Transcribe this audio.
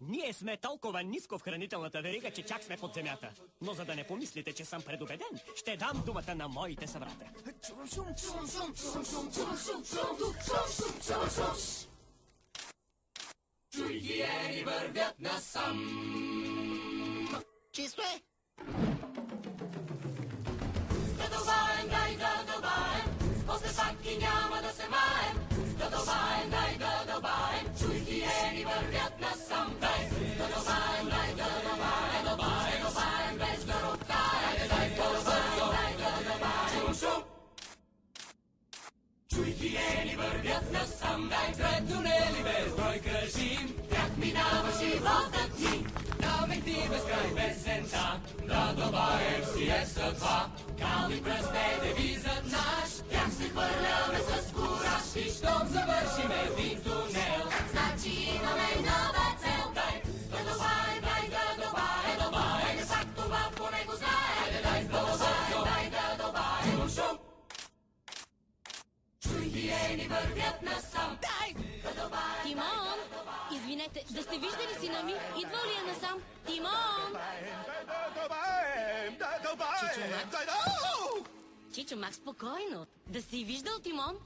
Ние сме толкова ниско в хранителната верига, че чак сме под земята. Но за да не помислите, че съм предубеден, ще дам думата на моите събрата. Чуй, хиени вървят насам. Чисто е! Да добавим, дай да добавим, после пак и няма да се маем. Да добавим, дай да добавим, чуй, хиени вървят насам. Дай да добавим, дай да добавим, добавим без да роптаем. Дай да добавим, шум. Чуй, хиени вървят насам. Дай пред тунели без брой кажим, как минава животът ни. Давай ти без край песента, да добавим си е съдба. Калми пръст е девизът наш, как се хвърляме с кураж. И щом завършим един тунел, значи имаме нова цел. Дай да добавим, дай да добавим, не пак това поне го знае. Дай да добавим, дай да добавим, шум. Чуй, хиени вървят насам. Дай да добавим. Тимон! Извинете, да сте виждали сина ми? Идвал ли е насам? Тимон! Чичо Мак, спокойно. Да си виждал, Тимон?